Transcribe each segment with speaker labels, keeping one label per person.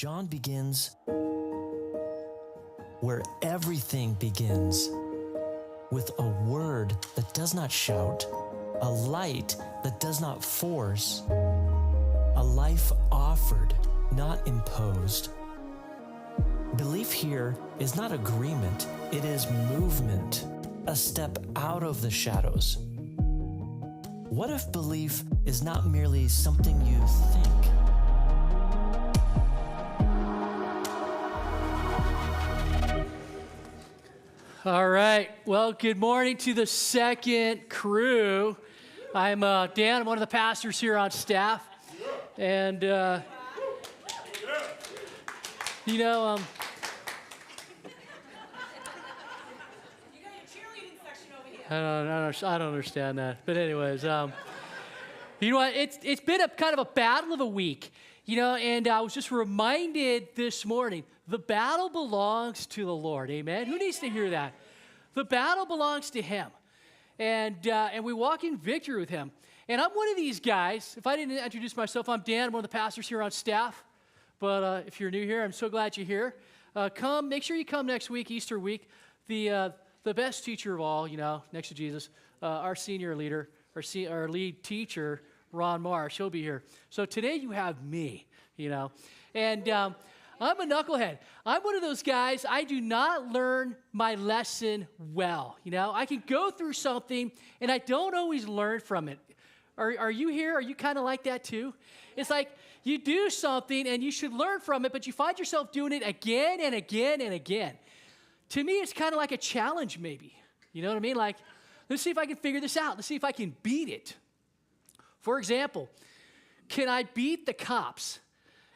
Speaker 1: John begins where everything begins, with a word that does not shout, a light that does not force, a life offered, not imposed. Belief here is not agreement, it is movement, a step out of the shadows. What if belief is not merely something you think?
Speaker 2: All right. Well, good morning to the second crew. I'm Dan. I'm one of the pastors here on staff. And, you know,
Speaker 3: You got a cheerleading section over here.
Speaker 2: I don't understand that. But anyways, you know what? It's been a kind of a battle of a week, you know, and I was just reminded this morning, the battle belongs to the Lord. Amen. Who needs to hear that? The battle belongs to Him, and we walk in victory with Him. And I'm one of these guys. If I didn't introduce myself, I'm Dan. I'm one of the pastors here on staff. But if you're new here, I'm so glad you're here. Make sure you come next week, Easter week. The best teacher of all, you know, next to Jesus, our senior leader, our lead teacher, Ron Marsh, he'll be here. So today you have me, you know. And I'm a knucklehead. I'm one of those guys, I do not learn my lesson well, you know. I can go through something, and I don't always learn from it. Are you here? Are you kind of like that too? It's like you do something, and you should learn from it, but you find yourself doing it again and again and again. To me, it's kind of like a challenge maybe. You know what I mean? Like, let's see if I can figure this out. Let's see if I can beat it. For example, can I beat the cops?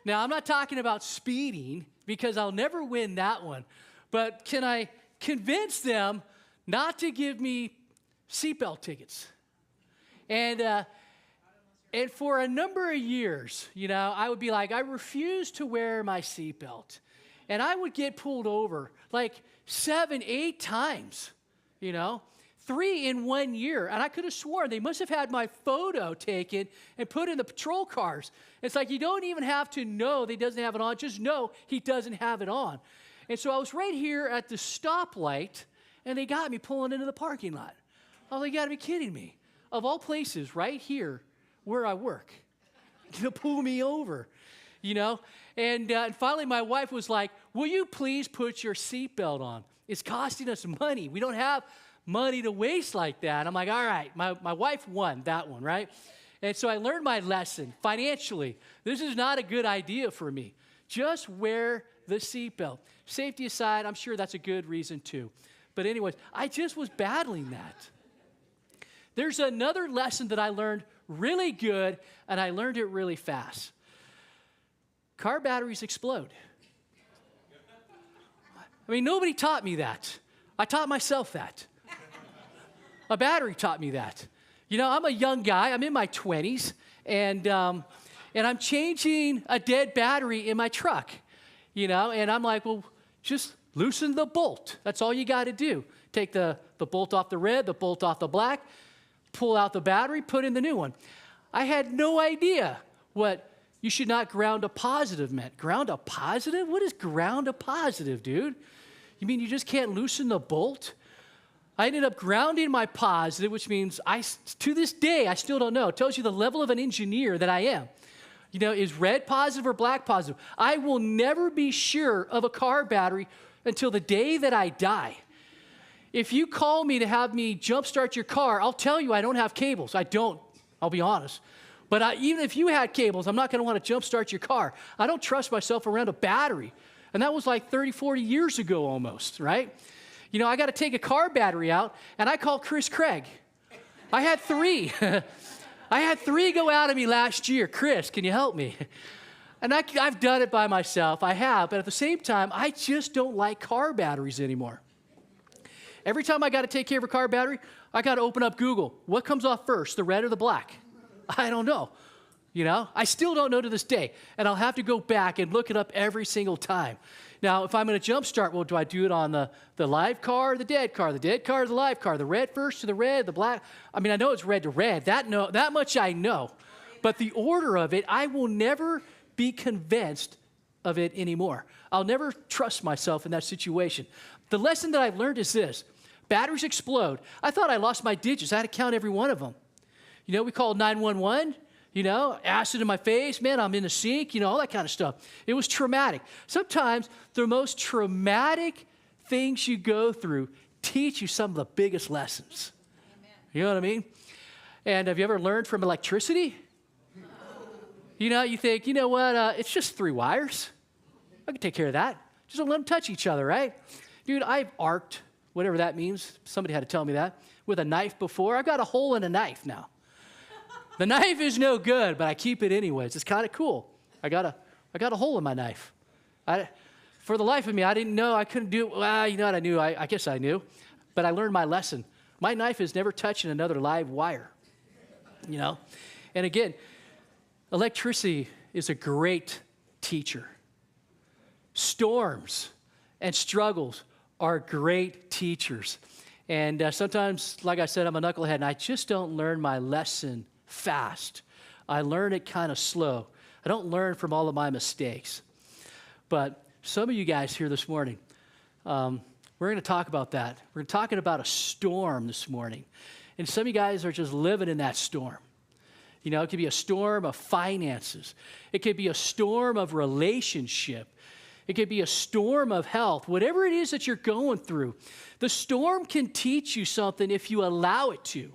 Speaker 2: Now, I'm not talking about speeding because I'll never win that one. But can I convince them not to give me seatbelt tickets? And for a number of years, you know, I would be like, I refuse to wear my seatbelt. And I would get pulled over like 7, 8 times, you know. 3 in 1 year, and I could have sworn they must have had my photo taken and put in the patrol cars. It's like you don't even have to know that he doesn't have it on, just know he doesn't have it on. And so I was right here at the stoplight, and they got me pulling into the parking lot. Oh, they got to be kidding me. Of all places, right here where I work, to pull me over, you know? And finally my wife was like, will you please put your seatbelt on? It's costing us money. We don't have money to waste like that. I'm like, all right, my wife won that one, right? And so I learned my lesson financially. This is not a good idea for me. Just wear the seatbelt. Safety aside, I'm sure that's a good reason too. But anyways, I just was battling that. There's another lesson that I learned really good, and I learned it really fast. Car batteries explode. I mean, nobody taught me that. I taught myself that. A battery taught me that. You know, I'm a young guy. I'm in my 20s, and I'm changing a dead battery in my truck, you know, and I'm like, well, just loosen the bolt. That's all you got to do. Take the bolt off the red, the bolt off the black, pull out the battery, put in the new one. I had no idea what you should not ground a positive meant. Ground a positive? What is ground a positive, dude? You mean you just can't loosen the bolt? I ended up grounding my positive, which means to this day, I still don't know. It tells you the level of an engineer that I am. You know, is red positive or black positive? I will never be sure of a car battery until the day that I die. If you call me to have me jumpstart your car, I'll tell you I don't have cables. I don't. I'll be honest. But even if you had cables, I'm not going to want to jumpstart your car. I don't trust myself around a battery. And that was like 30, 40 years ago almost, right? You know, I got to take a car battery out, and I called Chris Craig. I had 3. I had 3 go out of me last year. Chris, can you help me? And I've done it by myself. I have. But at the same time, I just don't like car batteries anymore. Every time I got to take care of a car battery, I got to open up Google. What comes off first, the red or the black? I don't know. You know, I still don't know to this day. And I'll have to go back and look it up every single time. Now, if I'm going to jumpstart, well, do I do it on the live car or the dead car? The dead car or the live car? The red first to the red, the black? I mean, I know it's red to red. That much I know. But the order of it, I will never be convinced of it anymore. I'll never trust myself in that situation. The lesson that I've learned is this. Batteries explode. I thought I lost my digits. I had to count every one of them. We called 911, acid in my face. Man, I'm in the sink, all that kind of stuff. It was traumatic. Sometimes the most traumatic things you go through teach you some of the biggest lessons. Amen. You know what I mean? And have you ever learned from electricity? You think, it's just 3 wires. I can take care of that. Just don't let them touch each other, right? Dude, I've arced, whatever that means. Somebody had to tell me that. With a knife before. I've got a hole in a knife now. The knife is no good, but I keep it anyways. It's kind of cool. I got a hole in my knife. For the life of me, I didn't know. I couldn't do it. Well, you know what I knew? I guess I knew. But I learned my lesson. My knife is never touching another live wire. And again, electricity is a great teacher. Storms and struggles are great teachers. And sometimes, like I said, I'm a knucklehead, and I just don't learn my lesson fast. I learn it kind of slow. I don't learn from all of my mistakes. But some of you guys here this morning, we're going to talk about that. We're talking about a storm this morning. And some of you guys are just living in that storm. It could be a storm of finances. It could be a storm of relationship. It could be a storm of health. Whatever it is that you're going through, the storm can teach you something if you allow it to,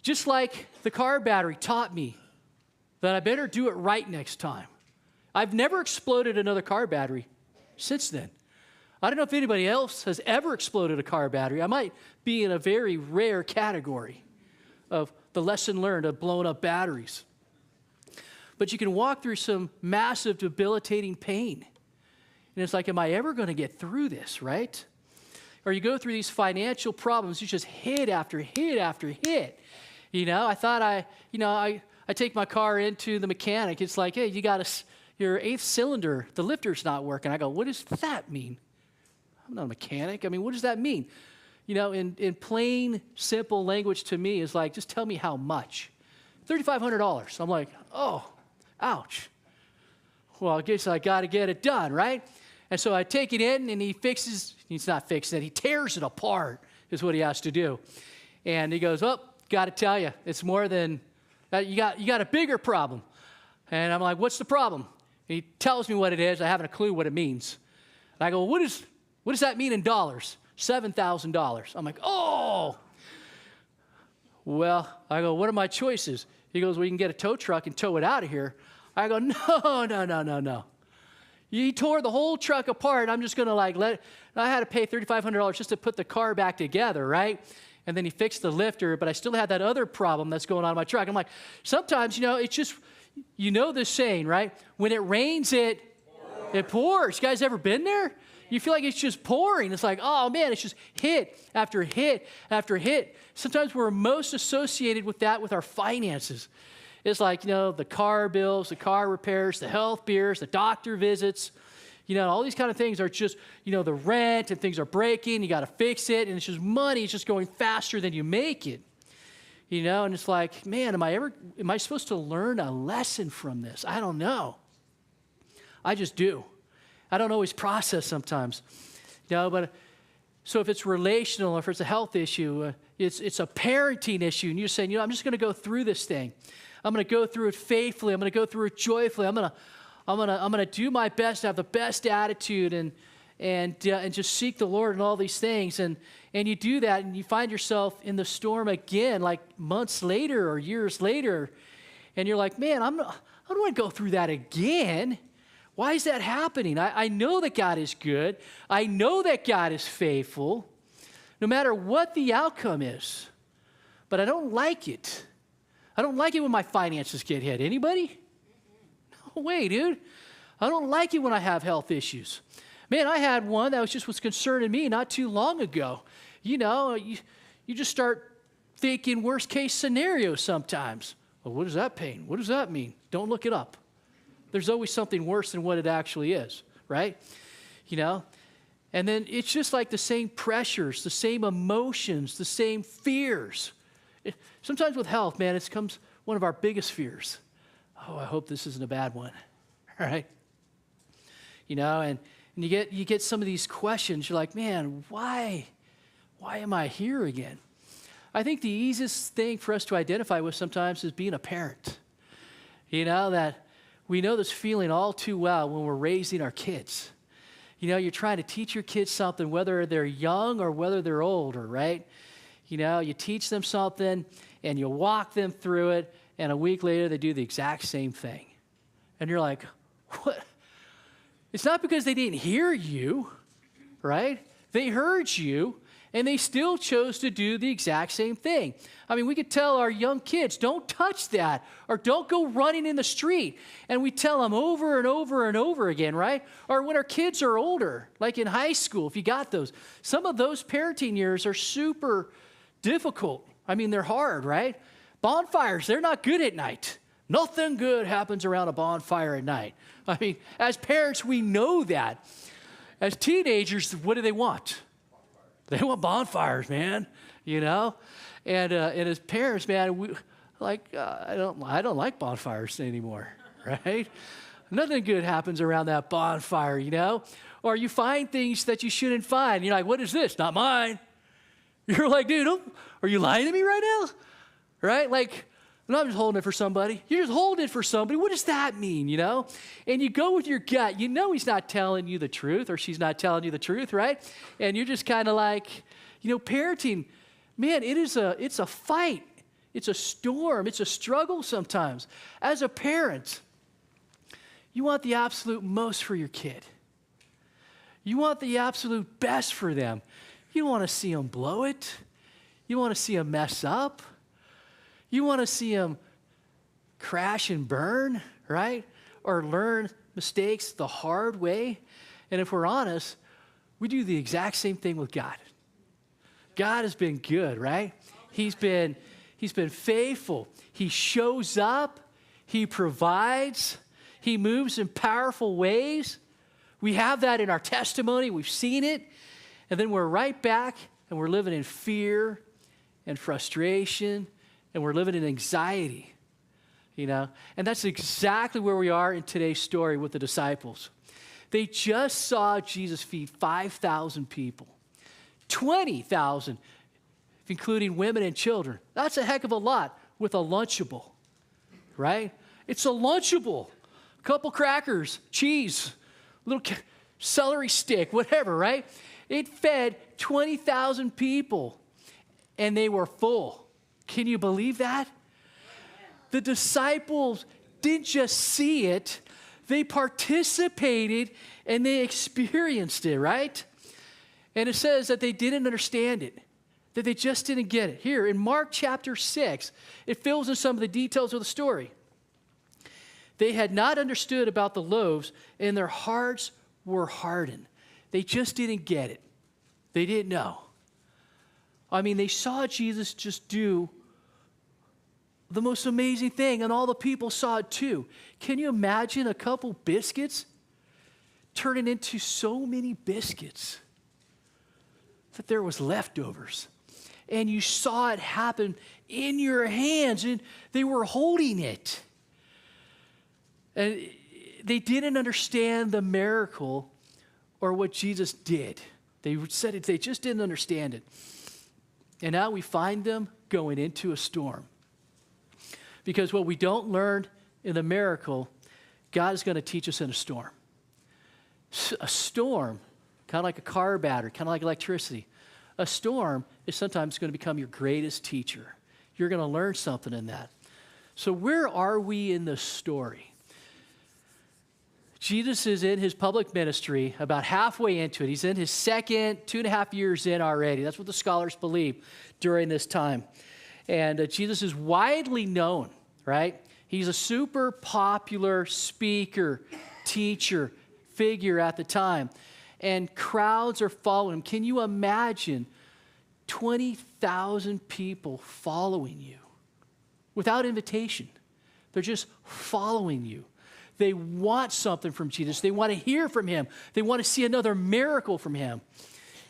Speaker 2: Just like the car battery taught me that I better do it right next time. I've never exploded another car battery since then. I don't know if anybody else has ever exploded a car battery. I might be in a very rare category of the lesson learned of blowing up batteries. But you can walk through some massive debilitating pain. And it's like, am I ever going to get through this, right? Or you go through these financial problems, you just hit after hit after hit. I thought I take my car into the mechanic. It's like, hey, you got your 8th cylinder, the lifter's not working. I go, what does that mean? I'm not a mechanic. I mean, what does that mean? In plain, simple language to me is like, just tell me how much. $3,500. I'm like, oh, ouch. Well, I guess I got to get it done, right? And so I take it in, and he's not fixing it. He tears it apart is what he has to do. And he goes, oh, got to tell you, it's more than, you got a bigger problem. And I'm like, what's the problem? And he tells me what it is. I haven't a clue what it means. And I go, what does that mean in dollars? $7,000. I'm like, oh. Well, I go, what are my choices? He goes, well, you can get a tow truck and tow it out of here. I go, no. He tore the whole truck apart. I'm just going to I had to pay $3,500 just to put the car back together, right? And then he fixed the lifter, but I still had that other problem that's going on in my truck. I'm like, sometimes, it's just, this saying, right? When it rains, it pours. You guys ever been there? You feel like it's just pouring. It's like, oh man, it's just hit after hit after hit. Sometimes we're most associated with that with our finances. It's like, the car bills, the car repairs, the health bills, the doctor visits, all these kind of things are just, the rent and things are breaking. You got to fix it. And it's just money. It's just going faster than you make it. And it's like, man, am I supposed to learn a lesson from this? I don't know. I just do. I don't always process sometimes, but so if it's relational, or if it's a health issue, it's a parenting issue, and you're saying, I'm just going to go through this thing. I'm going to go through it faithfully. I'm going to go through it joyfully. I'm going to do my best to have the best attitude and just seek the Lord in all these things. And you do that, and you find yourself in the storm again, like months later or years later, and you're like, man, I don't want to go through that again. Why is that happening? I know that God is good. I know that God is faithful, no matter what the outcome is. But I don't like it. I don't like it when my finances get hit. Anybody? No way, dude. I don't like it when I have health issues. Man, I had one that was concerning me not too long ago. You just start thinking worst case scenarios sometimes. Well, what does that mean? What does that mean? Don't look it up. There's always something worse than what it actually is, right? And then it's just like the same pressures, the same emotions, the same fears. Sometimes with health, man, it becomes one of our biggest fears. Oh, I hope this isn't a bad one, all right? and you get some of these questions. You're like, man, why am I here again? I think the easiest thing for us to identify with sometimes is being a parent. That we know this feeling all too well when we're raising our kids. You're trying to teach your kids something, whether they're young or whether they're older, right? You teach them something and you walk them through it, and a week later they do the exact same thing. And you're like, what? It's not because they didn't hear you, right? They heard you, and they still chose to do the exact same thing. I mean, we could tell our young kids, don't touch that, or don't go running in the street. And we tell them over and over and over again, right? Or when our kids are older, like in high school, if you got those, some of those parenting years are super difficult. I mean, they're hard, right? Bonfires, they're not good at night. Nothing good happens around a bonfire at night. I mean, as parents, we know that. As teenagers, what do they want? They want bonfires, man, And as parents, man, I don't like bonfires anymore, right? Nothing good happens around that bonfire, Or you find things that you shouldn't find. You're like, what is this? Not mine. You're like, dude, are you lying to me right now? Right? Like, I'm not just holding it for somebody. You're just holding it for somebody. What does that mean, And you go with your gut. He's not telling you the truth, or she's not telling you the truth, right? And you're just kind of like, parenting, man, it's a fight. It's a storm. It's a struggle sometimes. As a parent, you want the absolute most for your kid. You want the absolute best for them. You don't want to see them blow it. You want to see them mess up. You want to see them crash and burn, right? Or learn mistakes the hard way. And if we're honest, we do the exact same thing with God. God has been good, right? He's been faithful. He shows up. He provides. He moves in powerful ways. We have that in our testimony. We've seen it. And then we're right back, and we're living in fear and frustration, and we're living in anxiety, And that's exactly where we are in today's story with the disciples. They just saw Jesus feed 5,000 people, 20,000, including women and children. That's a heck of a lot with a Lunchable, right? It's a Lunchable. A couple crackers, cheese, little celery stick, whatever, right? It fed 20,000 people, and they were full. Can you believe that? The disciples didn't just see it, they participated and they experienced it, right? And it says that they didn't understand it, that they just didn't get it. Here in Mark chapter 6, it fills in some of the details of the story. They had not understood about the loaves, and their hearts were hardened. They just didn't get it. They didn't know. I mean, they saw Jesus just do the most amazing thing, and all the people saw it too. Can you imagine a couple biscuits turning into so many biscuits that there was leftovers? And you saw it happen in your hands, and they were holding it. And they didn't understand the miracle or what Jesus did. They said it, they just didn't understand it. And now we find them going into a storm. Because what we don't learn in the miracle, God is going to teach us in a storm. A storm, kind of like a car battery, kind of like electricity. A storm is sometimes going to become your greatest teacher. You're going to learn something in that. So where are we in the story? Jesus is in his public ministry about halfway into it. He's in his second 2.5 years in already. That's what the scholars believe during this time. And Jesus is widely known, right? He's a super popular speaker, teacher, figure at the time. And crowds are following him. Can you imagine 20,000 people following you without invitation? They're just following you. They want something from Jesus. They want to hear from him. They want to see another miracle from him,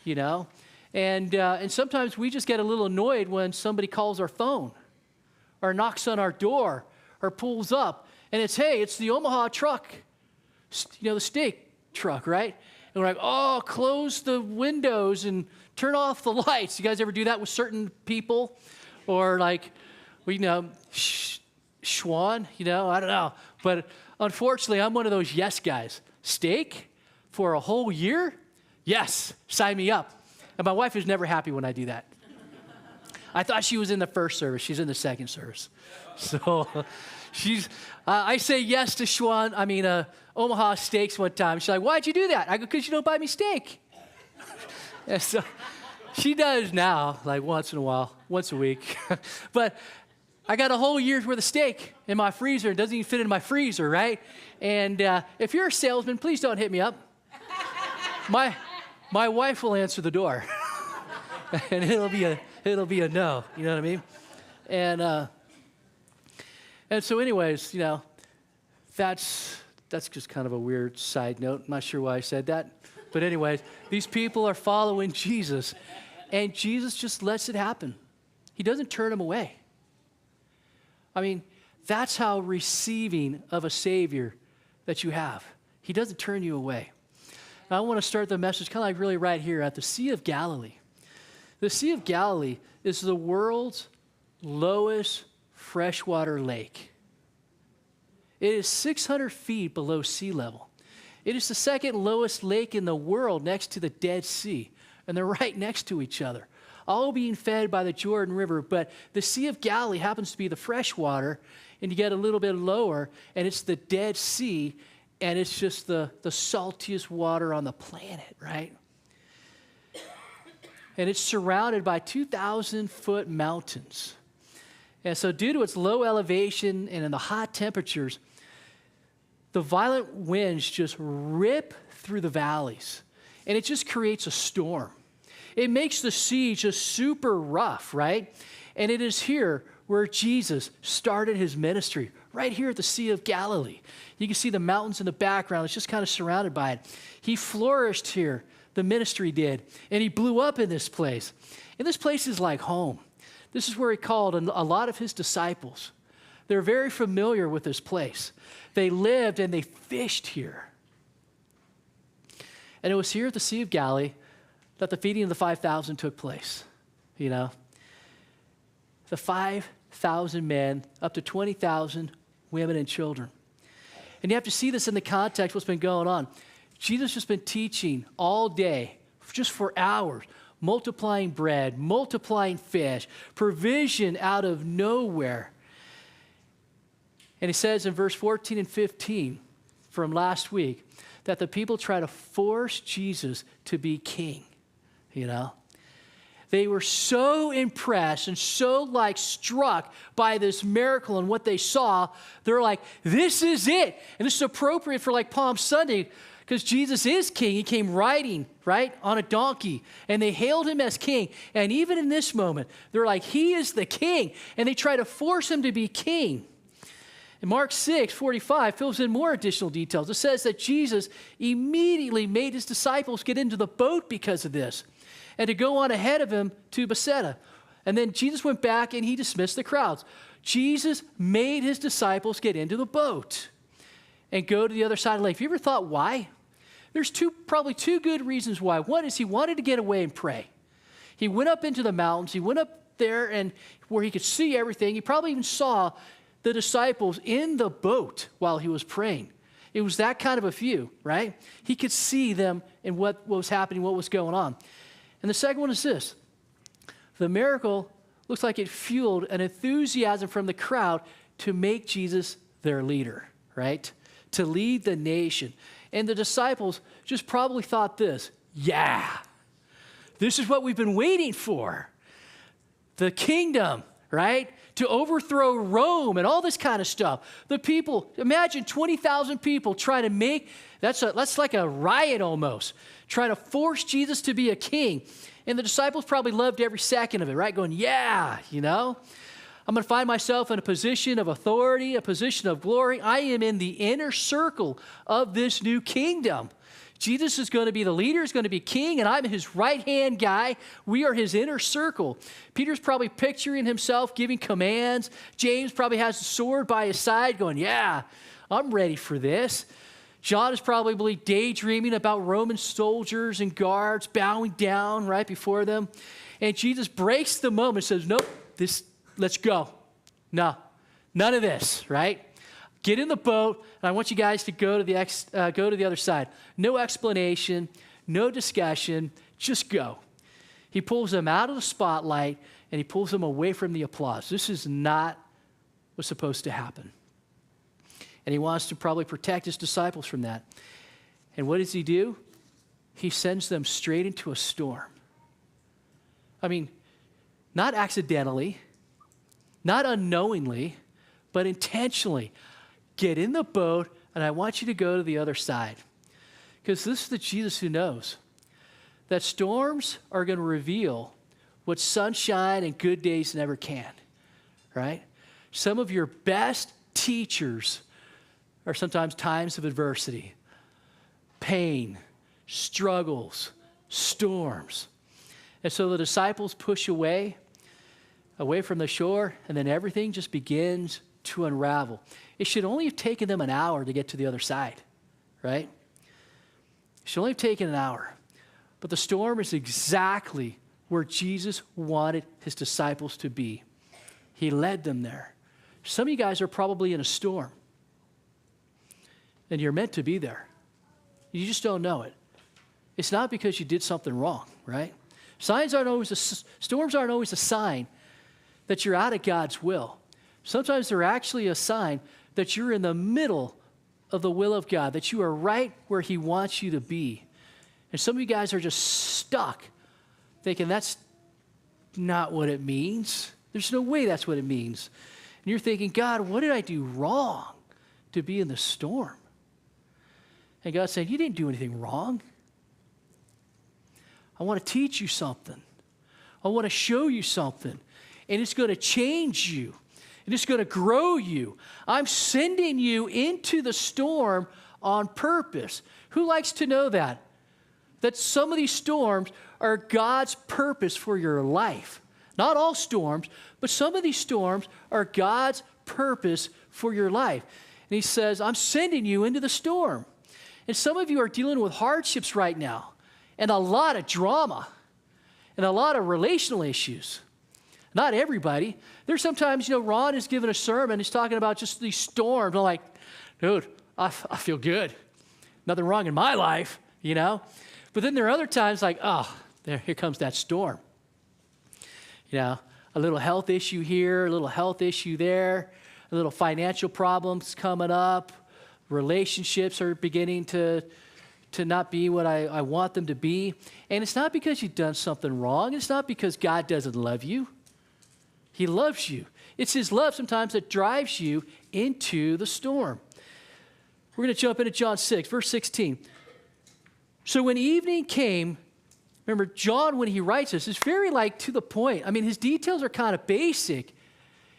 Speaker 2: you know? And sometimes we just get a little annoyed when somebody calls our phone or knocks on our door or pulls up and it's, hey, it's the Omaha truck, you know, the steak truck, right? And we're like, oh, close the windows and turn off the lights. You guys ever do that with certain people? Or like, well, Schwan, I don't know. But unfortunately, I'm one of those yes guys. Steak for a whole year? Yes, sign me up. And my wife is never happy when I do that. I thought she was in the first service. She's in the second service. So I say yes to Omaha Steaks one time. She's like, why'd you do that? I go, because you don't buy me steak. And so she does now, like once in a while, once a week. But I got a whole year's worth of steak in my freezer. It doesn't even fit in my freezer, right? And if you're a salesman, please don't hit me up. My wife will answer the door. And it'll be a no, you know what I mean? And so anyways, that's just kind of a weird side note. I'm not sure why I said that. But anyways, these people are following Jesus, and Jesus just lets it happen. He doesn't turn them away. I mean, that's how receiving of a Savior that you have. He doesn't turn you away. Now, I want to start the message kind of like really right here at the Sea of Galilee. The Sea of Galilee is the world's lowest freshwater lake. It is 600 feet below sea level. It is the second lowest lake in the world next to the Dead Sea, and they're right next to each other, all being fed by the Jordan River. But the Sea of Galilee happens to be the freshwater, and you get a little bit lower, and it's the Dead Sea, and it's just the saltiest water on the planet, right? And it's surrounded by 2,000-foot mountains. And so due to its low elevation and in the hot temperatures, the violent winds just rip through the valleys, and it just creates a storm. It makes the sea just super rough, right? And it is here where Jesus started his ministry, right here at the Sea of Galilee. You can see the mountains in the background. It's just kind of surrounded by it. He flourished here, the ministry did, and he blew up in this place. And this place is like home. This is where he called a lot of his disciples. They're very familiar with this place. They lived and they fished here. And it was here at the Sea of Galilee that the feeding of the 5,000 took place. The 5,000 men, up to 20,000 women and children. And you have to see this in the context of what's been going on. Jesus has been teaching all day, just for hours, multiplying bread, multiplying fish, provision out of nowhere. And he says in verse 14 and 15 from last week that the people try to force Jesus to be king, They were so impressed and so struck by this miracle and what they saw. They're like, this is it. And this is appropriate for Palm Sunday because Jesus is king. He came riding, right, on a donkey. And they hailed him as king. And even in this moment, they're like, he is the king. And they try to force him to be king. And Mark 6:45 fills in more additional details. It says that Jesus immediately made his disciples get into the boat because of this and to go on ahead of him to Bethsaida. And then Jesus went back and he dismissed the crowds. Jesus made his disciples get into the boat and go to the other side of the lake. Have you ever thought why? There's probably two good reasons why. One is he wanted to get away and pray. He went up into the mountains. He went up there and where he could see everything. He probably even saw the disciples in the boat while he was praying. It was that kind of a view, right? He could see them and what was happening, what was going on. And the second one is this. The miracle looks like it fueled an enthusiasm from the crowd to make Jesus their leader, right? To lead the nation. And the disciples just probably thought this, yeah, this is what we've been waiting for. The kingdom, right? To overthrow Rome and all this kind of stuff. The people, imagine 20,000 people trying to make, that's like a riot almost, trying to force Jesus to be a king. And the disciples probably loved every second of it, right? Going, yeah, I'm going to find myself in a position of authority, a position of glory. I am in the inner circle of this new kingdom. Jesus is going to be the leader, he's going to be king, and I'm his right-hand guy. We are his inner circle. Peter's probably picturing himself giving commands. James probably has the sword by his side going, yeah, I'm ready for this. John is probably daydreaming about Roman soldiers and guards bowing down right before them. And Jesus breaks the moment and says, nope, let's go. No, none of this, right? Get in the boat, and I want you guys to go to the other side. No explanation, no discussion, just go. He pulls them out of the spotlight, and he pulls them away from the applause. This is not what's supposed to happen. And he wants to probably protect his disciples from that. And what does he do? He sends them straight into a storm. I mean, not accidentally, not unknowingly, but intentionally. Get in the boat, and I want you to go to the other side. Because this is the Jesus who knows that storms are going to reveal what sunshine and good days never can, right? Some of your best teachers are sometimes times of adversity, pain, struggles, storms. And so the disciples push away from the shore, and then everything just begins to unravel. It should only have taken them an hour to get to the other side, right? It should only have taken an hour. But the storm is exactly where Jesus wanted his disciples to be. He led them there. Some of you guys are probably in a storm, and you're meant to be there. You just don't know it. It's not because you did something wrong, right? Storms aren't always a sign that you're out of God's will. Sometimes they're actually a sign that you're in the middle of the will of God, that you are right where he wants you to be. And some of you guys are just stuck thinking that's not what it means. There's no way that's what it means. And you're thinking, God, what did I do wrong to be in the storm? And God's saying, you didn't do anything wrong. I want to teach you something. I want to show you something. And it's going to change you. And it's going to grow you. I'm sending you into the storm on purpose. Who likes to know that? That some of these storms are God's purpose for your life. Not all storms, but some of these storms are God's purpose for your life. And he says, I'm sending you into the storm. And some of you are dealing with hardships right now, and a lot of drama, and a lot of relational issues. Not everybody. There's sometimes, Ron is giving a sermon, he's talking about just these storms. I'm like, dude, I feel good. Nothing wrong in my life, But then there are other times like, here comes that storm. A little health issue here, a little health issue there, a little financial problems coming up. Relationships are beginning to not be what I want them to be. And it's not because you've done something wrong. It's not because God doesn't love you. He loves you. It's his love sometimes that drives you into the storm. We're going to jump into John 6, verse 16. So when evening came, remember, John, when he writes this, is very to the point. I mean, his details are kind of basic.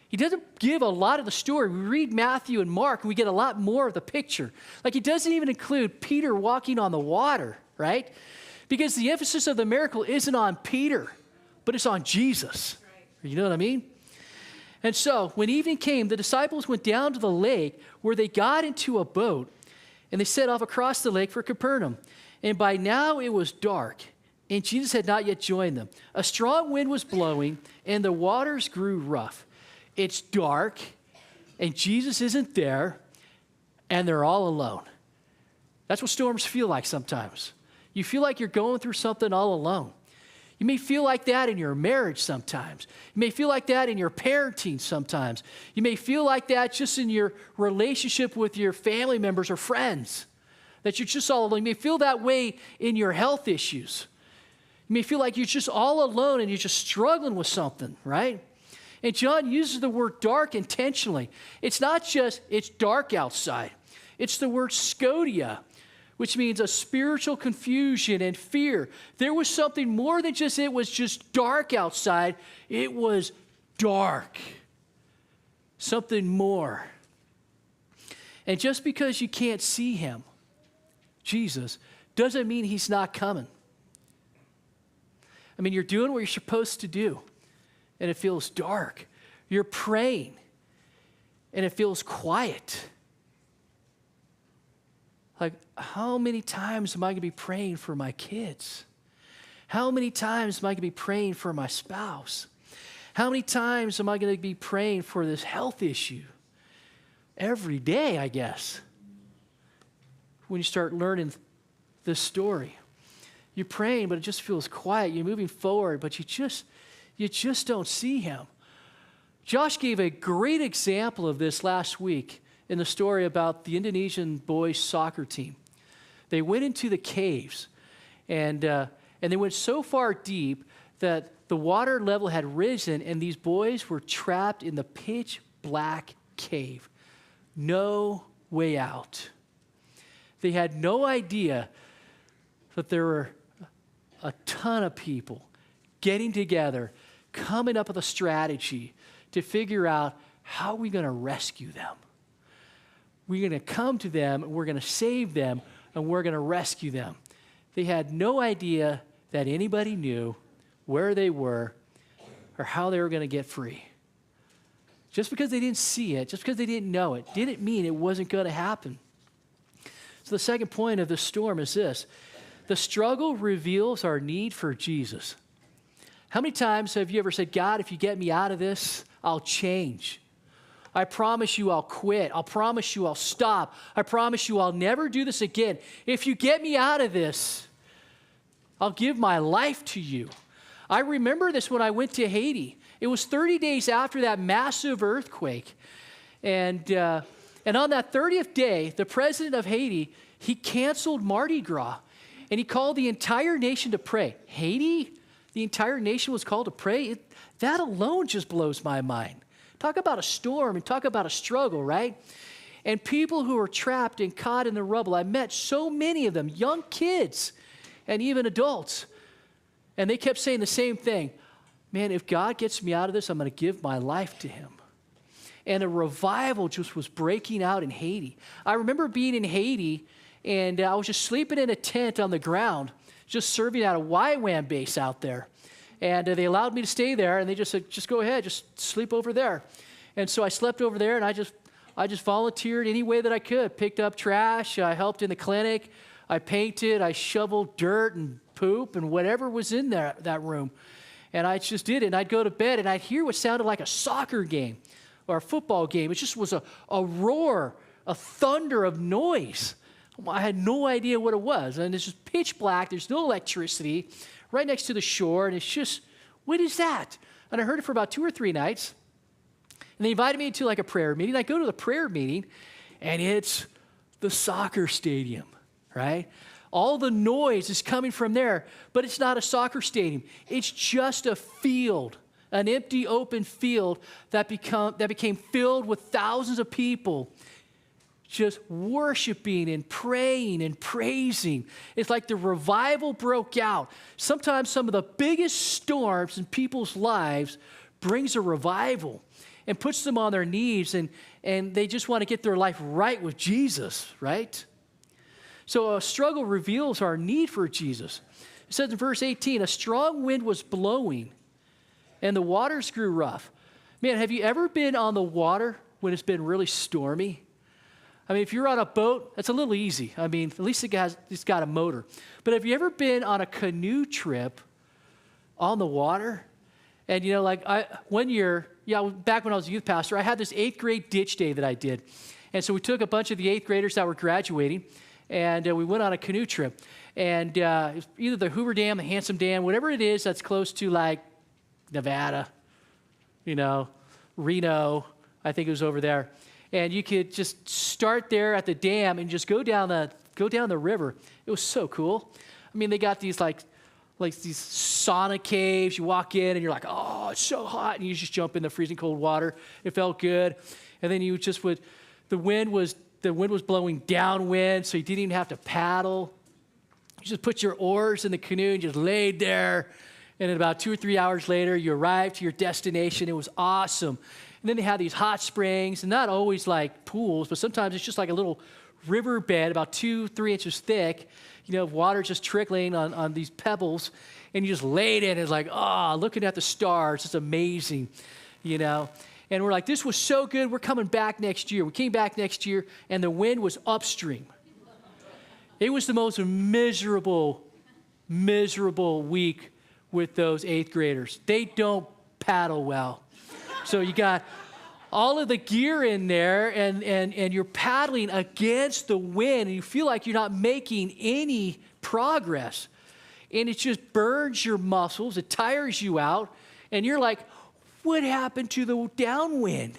Speaker 2: He doesn't give a lot of the story. We read Matthew and Mark, and we get a lot more of the picture. He doesn't even include Peter walking on the water, right? Because the emphasis of the miracle isn't on Peter, but it's on Jesus. Right. You know what I mean? And so, when evening came, the disciples went down to the lake where they got into a boat, and they set off across the lake for Capernaum. And by now it was dark, and Jesus had not yet joined them. A strong wind was blowing, and the waters grew rough. It's dark, and Jesus isn't there, and they're all alone. That's what storms feel like sometimes. You feel like you're going through something all alone. You may feel like that in your marriage sometimes. You may feel like that in your parenting sometimes. You may feel like that just in your relationship with your family members or friends, that you're just all alone. You may feel that way in your health issues. You may feel like you're just all alone and you're just struggling with something, right? And John uses the word dark intentionally. It's not just, it's dark outside. It's the word scodia, which means a spiritual confusion and fear. There was something more than just it was just dark outside. It was dark. Something more. And just because you can't see him, Jesus, doesn't mean he's not coming. I mean, you're doing what you're supposed to do, and it feels dark. You're praying, and it feels quiet. Like, how many times am I going to be praying for my kids? How many times am I going to be praying for my spouse? How many times am I going to be praying for this health issue? Every day, I guess. When you start learning this story, you're praying, but it just feels quiet. You're moving forward, but you just don't see him. Josh gave a great example of this last week in the story about the Indonesian boys soccer team. They went into the caves, and they went so far deep that the water level had risen, and these boys were trapped in the pitch black cave. No way out. They had no idea that there were a ton of people getting together, coming up with a strategy to figure out how are we going to rescue them. We're going to come to them, and we're going to save them, and we're going to rescue them. They had no idea that anybody knew where they were or how they were going to get free. Just because they didn't see it, just because they didn't know it, didn't mean it wasn't going to happen. So the second point of the storm is this: the struggle reveals our need for Jesus. How many times have you ever said, God, if you get me out of this, I'll change. I promise you I'll quit. I'll promise you I'll stop. I promise you I'll never do this again. If you get me out of this, I'll give my life to you. I remember this when I went to Haiti. It was 30 days after that massive earthquake. And on that 30th day, the president of Haiti, he canceled Mardi Gras. And he called the entire nation to pray. Haiti? The entire nation was called to pray? That alone just blows my mind. Talk about a storm and talk about a struggle, right? And people who are trapped and caught in the rubble. I met so many of them, young kids and even adults. And they kept saying the same thing. Man, if God gets me out of this, I'm going to give my life to him. And a revival just was breaking out in Haiti. I remember being in Haiti, and I was just sleeping in a tent on the ground, just serving at a YWAM base out there. And they allowed me to stay there, and they just said, just go ahead, just sleep over there. And so I slept over there, and I just volunteered any way that I could. Picked up trash, I helped in the clinic, I painted, I shoveled dirt and poop and whatever was in that room. And I just did it, and I'd go to bed, and I'd hear what sounded like a soccer game or a football game. It just was a roar, a thunder of noise. I had no idea what it was. And it's just pitch black. There's no electricity right next to the shore. And it's just, what is that? And I heard it for about 2 or 3 nights. And they invited me to like a prayer meeting. I go to the prayer meeting, and it's the soccer stadium, right? All the noise is coming from there, but it's not a soccer stadium. It's just a field, an empty open field that became filled with thousands of people just worshiping and praying and praising. It's like the revival broke out. Sometimes some of the biggest storms in people's lives brings a revival and puts them on their knees, and they just want to get their life right with Jesus, right? So a struggle reveals our need for Jesus. It says in verse 18, a strong wind was blowing, and the waters grew rough. Man, have you ever been on the water when it's been really stormy? I mean, if you're on a boat, that's a little easy. I mean, at least it's got a motor. But have you ever been on a canoe trip on the water? And, you know, like one year, back when I was a youth pastor, I had this 8th grade ditch day that I did. And so we took a bunch of the 8th graders that were graduating, and we went on a canoe trip. And it was either the Hoover Dam, the Handsome Dam, whatever it is that's close to, like, Nevada, Reno, I think it was over there. And you could just start there at the dam and just go down the river. It was so cool. I mean, they got these like these sauna caves. You walk in and you're like, oh, it's so hot, and you just jump in the freezing cold water. It felt good. And then you just the wind was blowing downwind, so you didn't even have to paddle. You just put your oars in the canoe and just laid there. And then about 2 or 3 hours later, you arrived to your destination. It was awesome. And then they had these hot springs, and not always like pools, but sometimes it's just like a little riverbed about 2-3 inches thick, water just trickling on these pebbles, and you just laid in. It's like, looking at the stars. It's amazing, And we're like, this was so good. We're coming back next year. We came back next year, and the wind was upstream. It was the most miserable week with those 8th graders. They don't paddle well. So you got all of the gear in there and you're paddling against the wind and you feel like you're not making any progress. And it just burns your muscles, it tires you out, and you're like, what happened to the downwind?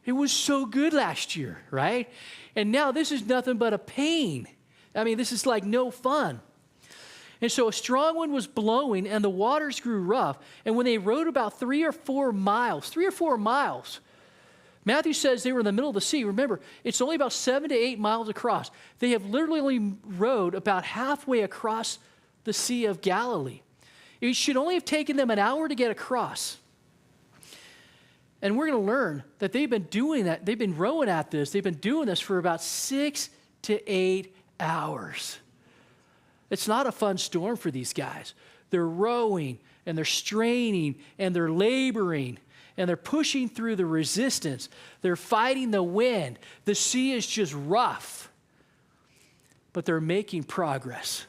Speaker 2: It was so good last year, right? And now this is nothing but a pain. I mean, this is like no fun. And so a strong wind was blowing and the waters grew rough. And when they rowed about 3 or 4 miles, Matthew says they were in the middle of the sea. Remember, it's only about 7 to 8 miles across. They have literally only rowed about halfway across the Sea of Galilee. It should only have taken them an hour to get across. And we're going to learn that they've been doing that. They've been rowing at this. They've been doing this for about 6 to 8 hours. It's not a fun storm for these guys. They're rowing and they're straining and they're laboring and they're pushing through the resistance. They're fighting the wind. The sea is just rough. But they're making progress.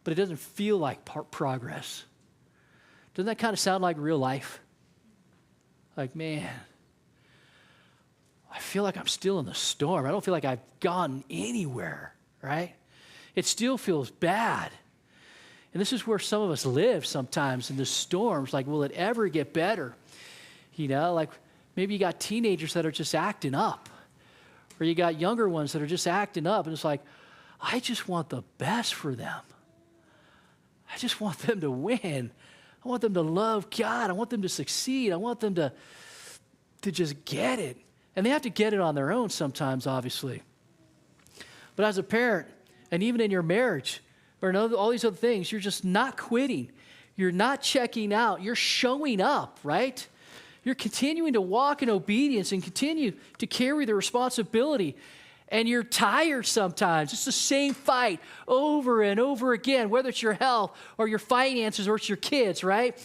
Speaker 2: But it doesn't feel like progress. Doesn't that kind of sound like real life? Like, man, I feel like I'm still in the storm. I don't feel like I've gone anywhere, right? It still feels bad. And this is where some of us live sometimes in the storms. Like, will it ever get better? You know, like maybe you got teenagers that are just acting up. Or you got younger ones that are just acting up. And it's like, I just want the best for them. I just want them to win. I want them to love God. I want them to succeed. I want them to just get it. And they have to get it on their own sometimes, obviously. But as a parent, and even in your marriage, or all these other things, you're just not quitting. You're not checking out. You're showing up, right? You're continuing to walk in obedience and continue to carry the responsibility. And you're tired sometimes. It's the same fight over and over again, whether it's your health or your finances or it's your kids, right?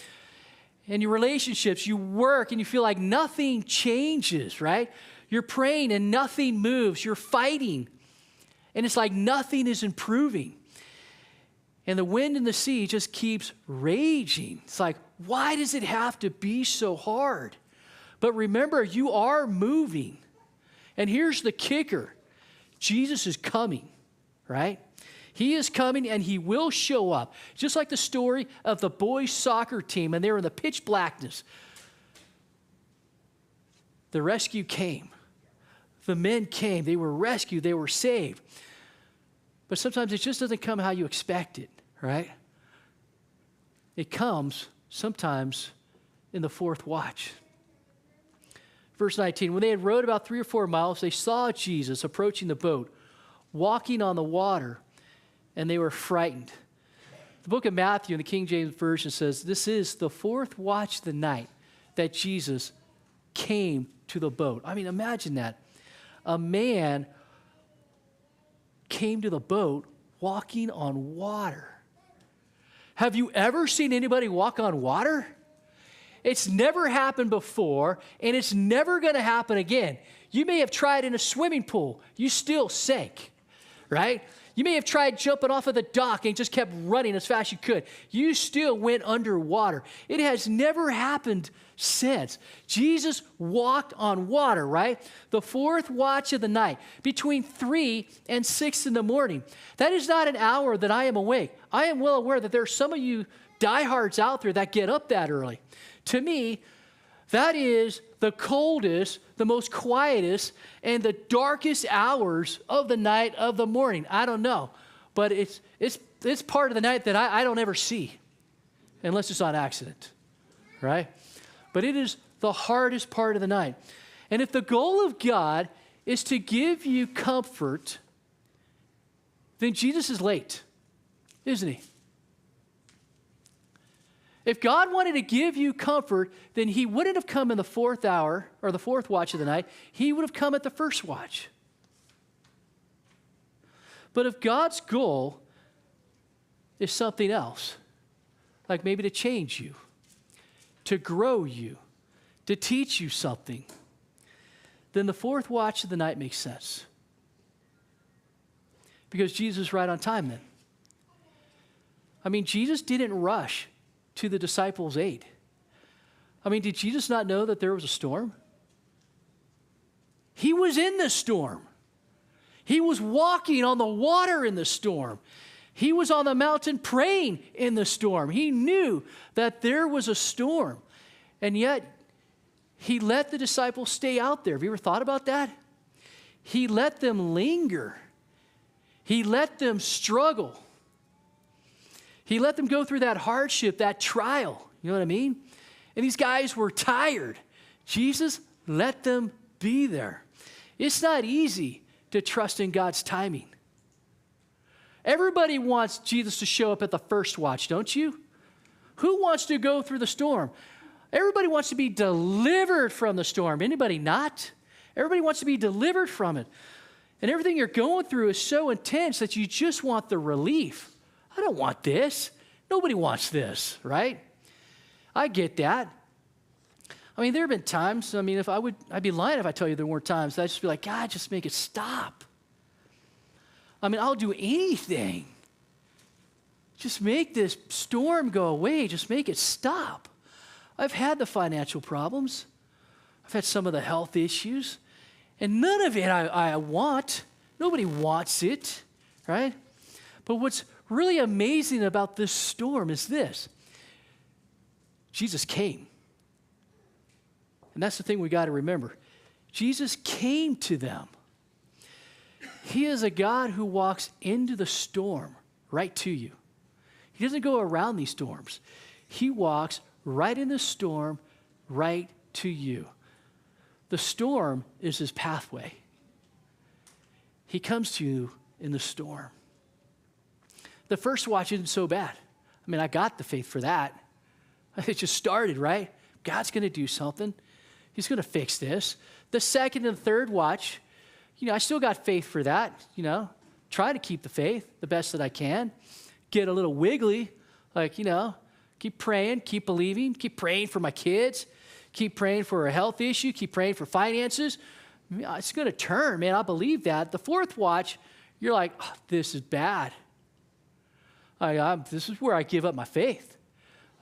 Speaker 2: And your relationships, you work and you feel like nothing changes, right? You're praying and nothing moves. You're fighting. And it's like nothing is improving. And the wind and the sea just keeps raging. It's like, why does it have to be so hard? But remember, you are moving. And here's the kicker. Jesus is coming, right? He is coming and he will show up. Just like the story of the boys' soccer team, and they were in the pitch blackness. The rescue came. The men came. They were rescued. They were saved. But sometimes it just doesn't come how you expect it, right? It comes sometimes in the fourth watch. Verse 19, when they had rowed about 3 or 4 miles, they saw Jesus approaching the boat, walking on the water, and they were frightened. The book of Matthew in the King James Version says, this is the fourth watch of the night that Jesus came to the boat. I mean, imagine that. A man came to the boat walking on water. Have you ever seen anybody walk on water? It's never happened before, and it's never going to happen again. You may have tried in a swimming pool. You still sank, right? You may have tried jumping off of the dock and just kept running as fast as you could. You still went underwater. It has never happened since. Jesus walked on water, right? The fourth watch of the night, between 3 and 6 in the morning. That is not an hour that I am awake. I am well aware that there are some of you diehards out there that get up that early. To me, that is the coldest, the most quietest, and the darkest hours of the night of the morning. I don't know, but it's part of the night that I don't ever see, unless it's on accident, right? But it is the hardest part of the night. And if the goal of God is to give you comfort, then Jesus is late, isn't he? If God wanted to give you comfort, then he wouldn't have come in the fourth hour or the fourth watch of the night. He would have come at the first watch. But if God's goal is something else, like maybe to change you, to grow you, to teach you something, then the fourth watch of the night makes sense. because Jesus is right on time then. I mean, Jesus didn't rush to the disciples' aid. I mean, did Jesus not know that there was a storm? He was in the storm. He was walking on the water in the storm. He was on the mountain praying in the storm. He knew that there was a storm. And yet, he let the disciples stay out there. Have you ever thought about that? He let them linger. He let them struggle. He let them go through that hardship, that trial. You know what I mean? And these guys were tired. Jesus let them be there. It's not easy to trust in God's timing. Everybody wants Jesus to show up at the first watch, don't you? Who wants to go through the storm? Everybody wants to be delivered from the storm. Anybody not? Everybody wants to be delivered from it. And everything you're going through is so intense that you just want the relief. I don't want this. Nobody wants this, right? I get that. I mean, there have been times, I'd be lying if I tell you there weren't times that I'd just be like, God, just make it stop. I mean, I'll do anything. Just make this storm go away. Just make it stop. I've had the financial problems. I've had some of the health issues. And none of it I want. Nobody wants it, right? But what's really amazing about this storm is this. Jesus came. And that's the thing we got to remember. Jesus came to them. He is a God who walks into the storm right to you. He doesn't go around these storms. He walks right in the storm right to you. The storm is his pathway. He comes to you in the storm. The first watch isn't so bad. I mean, I got the faith for that. It just started, right? God's going to do something. He's going to fix this. The second and third watch, I still got faith for that, Try to keep the faith the best that I can. Get a little wiggly, keep praying, keep believing, keep praying for my kids, keep praying for a health issue, keep praying for finances. It's going to turn, man. I believe that. The fourth watch, you're like, oh, this is bad. This is where I give up my faith.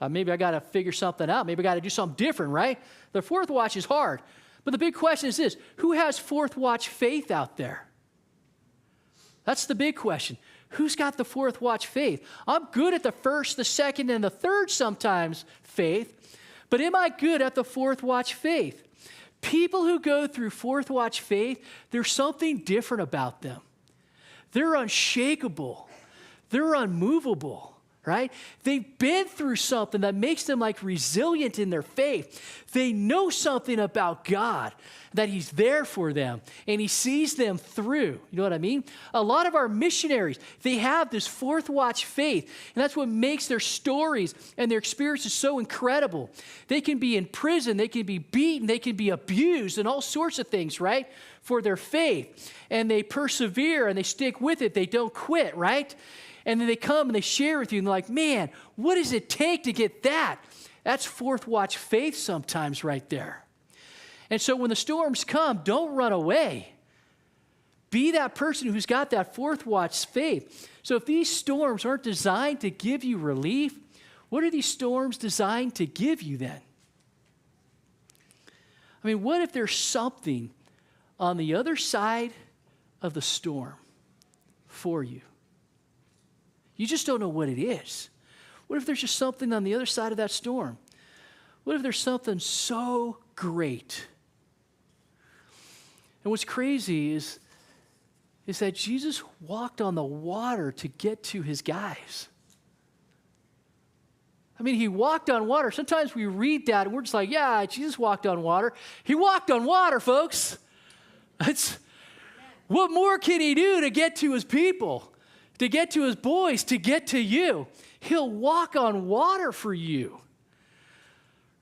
Speaker 2: Maybe I got to figure something out. Maybe I got to do something different, right? The fourth watch is hard. But the big question is this: who has fourth watch faith out there? That's the big question. Who's got the fourth watch faith? I'm good at the first, the second, and the third sometimes faith, but am I good at the fourth watch faith? People who go through fourth watch faith, there's something different about them. They're unshakable. They're unmovable. Right? They've been through something that makes them resilient in their faith. They know something about God, that he's there for them, and he sees them through. You know what I mean? A lot of our missionaries, they have this fourth watch faith, and that's what makes their stories and their experiences so incredible. They can be in prison, they can be beaten, they can be abused, and all sorts of things, right? For their faith. And they persevere, and they stick with it. They don't quit, right? And then they come and they share with you, and they're like, man, what does it take to get that? That's fourth watch faith sometimes right there. And so when the storms come, don't run away. Be that person who's got that fourth watch faith. So if these storms aren't designed to give you relief, what are these storms designed to give you then? I mean, what if there's something on the other side of the storm for you? You just don't know what it is. What if there's just something on the other side of that storm? What if there's something so great? And what's crazy is that Jesus walked on the water to get to his guys. I mean, he walked on water. Sometimes we read that and we're just like, yeah, Jesus walked on water. He walked on water, folks. What more can he do to get to his people? To get to his boys, to get to you? He'll walk on water for you.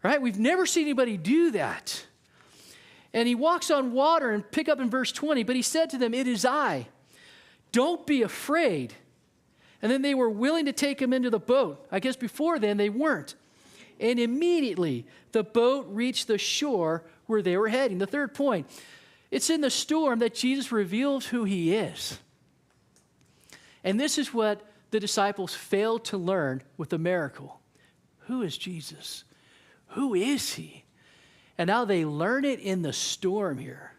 Speaker 2: Right? We've never seen anybody do that. And he walks on water, and pick up in verse 20, but he said to them, it is I. Don't be afraid. And then they were willing to take him into the boat. I guess before then they weren't. And immediately the boat reached the shore where they were heading. The third point, it's in the storm that Jesus reveals who he is. And this is what the disciples failed to learn with the miracle. Who is Jesus? Who is he? And now they learn it in the storm here.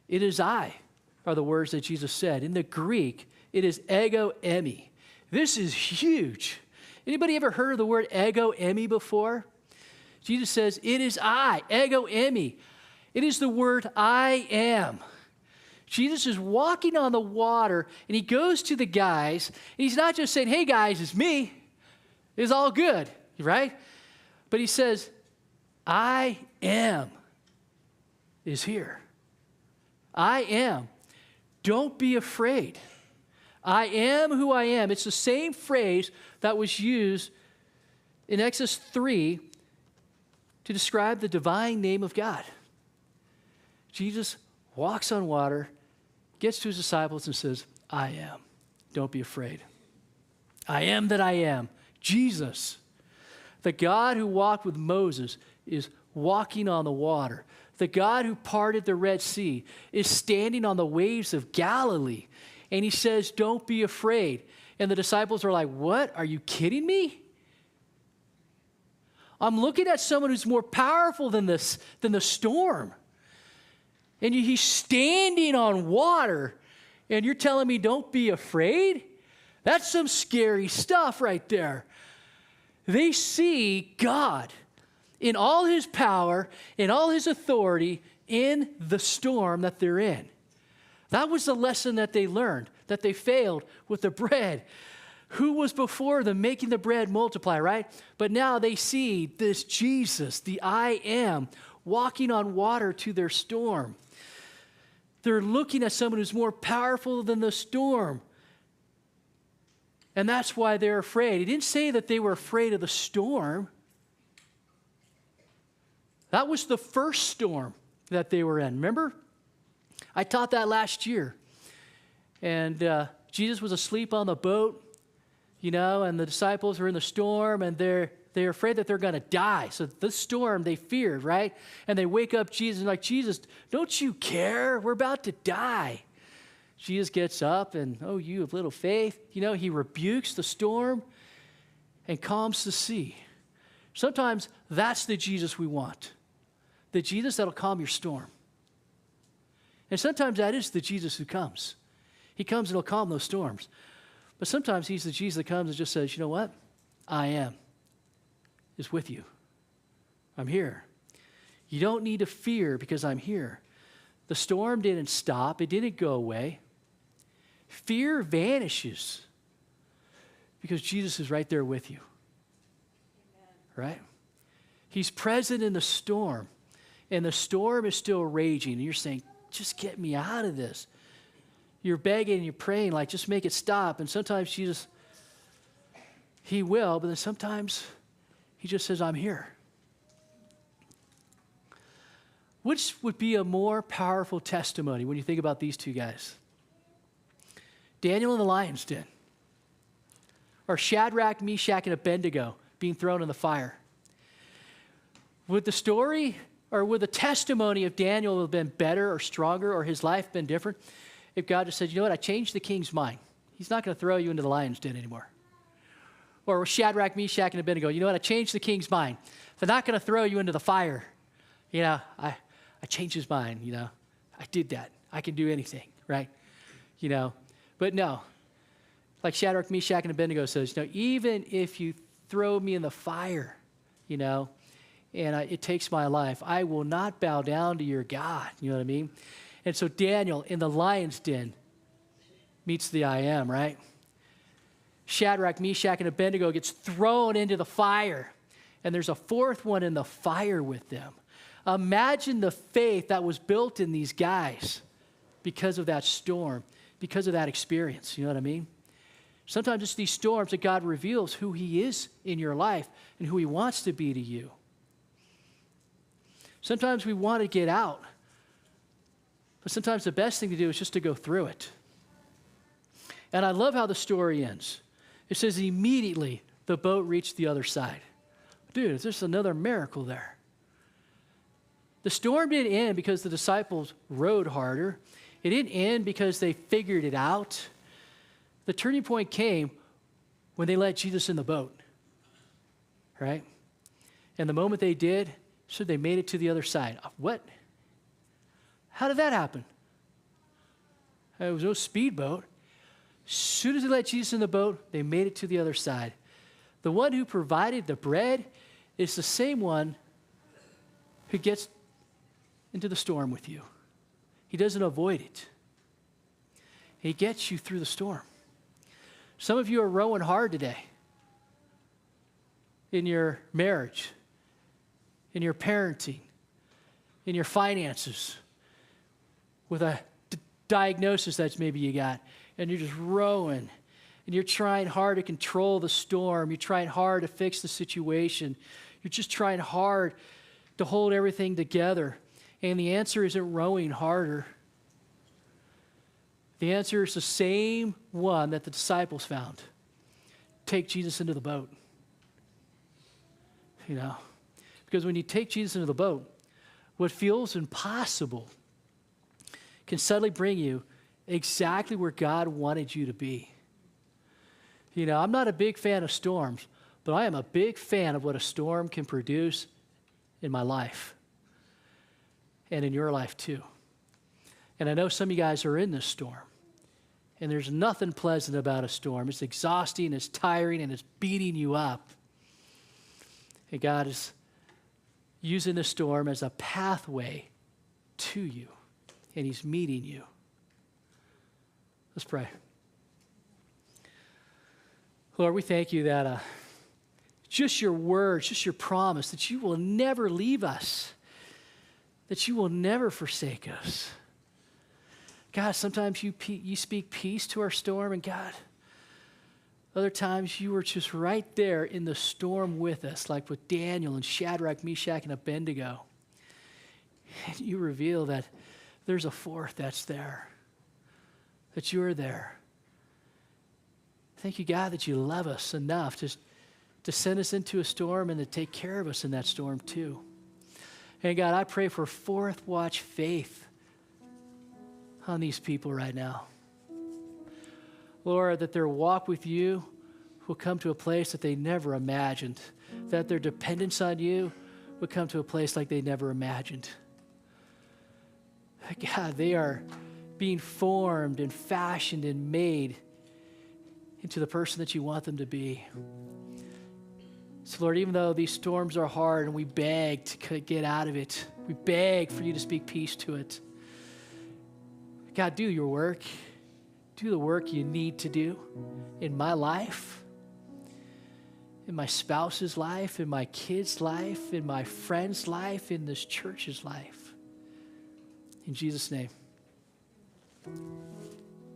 Speaker 2: It is I, are the words that Jesus said. In the Greek, it is ego eimi. This is huge. Anybody ever heard of the word ego eimi before? Jesus says, it is I, ego eimi. It is the word I am. Jesus is walking on the water, and he goes to the guys, and he's not just saying, hey guys, it's me. It's all good, right? But he says, I am is here. I am. Don't be afraid. I am who I am. It's the same phrase that was used in Exodus 3 to describe the divine name of God. Jesus walks on water, gets to his disciples and says, I am. Don't be afraid. I am that I am. Jesus, the God who walked with Moses, is walking on the water. The God who parted the Red Sea is standing on the waves of Galilee. And he says, don't be afraid. And the disciples are like, what? Are you kidding me? I'm looking at someone who's more powerful than the storm. And he's standing on water. And you're telling me don't be afraid? That's some scary stuff right there. They see God in all his power, in all his authority, in the storm that they're in. That was the lesson that they learned, that they failed with the bread. Who was before them making the bread multiply, right? But now they see this Jesus, the I am, walking on water to their storm. They're looking at someone who's more powerful than the storm. And that's why they're afraid. He didn't say that they were afraid of the storm. That was the first storm that they were in. Remember? I taught that last year. And Jesus was asleep on the boat, and the disciples were in the storm, and they're afraid that they're going to die. So this storm, they feared, right? And they wake up Jesus and like, Jesus, don't you care? We're about to die. Jesus gets up and, oh, you have little faith. He rebukes the storm and calms the sea. Sometimes that's the Jesus we want. The Jesus that'll calm your storm. And sometimes that is the Jesus who comes. He comes and he'll calm those storms. But sometimes he's the Jesus that comes and just says, you know what? I am is with you. I'm here. You don't need to fear because I'm here. The storm didn't stop. It didn't go away. Fear vanishes because Jesus is right there with you. Amen. Right? He's present in the storm, and the storm is still raging, and you're saying, just get me out of this. You're begging and you're praying, like, just make it stop. And sometimes Jesus, he will, but then sometimes he just says, I'm here. Which would be a more powerful testimony when you think about these two guys? Daniel in the lion's den, or Shadrach, Meshach, and Abednego being thrown in the fire. Would the story or would the testimony of Daniel have been better or stronger or his life been different if God just said, you know what, I changed the king's mind. He's not going to throw you into the lion's den anymore. Or Shadrach, Meshach, and Abednego, you know what, I changed the king's mind. They're not going to throw you into the fire. I changed his mind, I did that. I can do anything, right? But no. Like Shadrach, Meshach, and Abednego says, even if you throw me in the fire, and it takes my life, I will not bow down to your God. You know what I mean? And so Daniel in the lion's den meets the I am, right? Shadrach, Meshach, and Abednego gets thrown into the fire. And there's a fourth one in the fire with them. Imagine the faith that was built in these guys because of that storm, because of that experience. You know what I mean? Sometimes it's these storms that God reveals who he is in your life and who he wants to be to you. Sometimes we want to get out, but sometimes the best thing to do is just to go through it. And I love how the story ends. It says immediately the boat reached the other side. Dude, there's another miracle there. The storm didn't end because the disciples rowed harder. It didn't end because they figured it out. The turning point came when they let Jesus in the boat, right? And the moment they did, so they made it to the other side. What? How did that happen? It was no speedboat. As soon as they let Jesus in the boat, they made it to the other side. The one who provided the bread is the same one who gets into the storm with you. He doesn't avoid it. He gets you through the storm. Some of you are rowing hard today in your marriage, in your parenting, in your finances, with a diagnosis that's maybe you got, and you're just rowing, and you're trying hard to control the storm. You're trying hard to fix the situation. You're just trying hard to hold everything together. And the answer isn't rowing harder. The answer is the same one that the disciples found. Take Jesus into the boat. You know, because when you take Jesus into the boat, what feels impossible can suddenly bring you exactly where God wanted you to be. You know, I'm not a big fan of storms, but I am a big fan of what a storm can produce in my life and in your life too. And I know some of you guys are in this storm, and there's nothing pleasant about a storm. It's exhausting, it's tiring, and it's beating you up. And God is using the storm as a pathway to you, and He's meeting you. Let's pray. Lord, we thank you that just your word, just your promise that you will never leave us, that you will never forsake us. God, sometimes you speak peace to our storm, and God, other times you were just right there in the storm with us, like with Daniel and Shadrach, Meshach, and Abednego. And you reveal that there's a fourth that's there, that you're there. Thank you, God, that you love us enough to send us into a storm and to take care of us in that storm too. And God, I pray for fourth watch faith on these people right now. Lord, that their walk with you will come to a place that they never imagined, that their dependence on you would come to a place like they never imagined. God, they are being formed and fashioned and made into the person that you want them to be. So Lord, even though these storms are hard and we beg to get out of it, we beg for you to speak peace to it. God, do your work. Do the work you need to do in my life, in my spouse's life, in my kids' life, in my friend's life, in this church's life. In Jesus' name.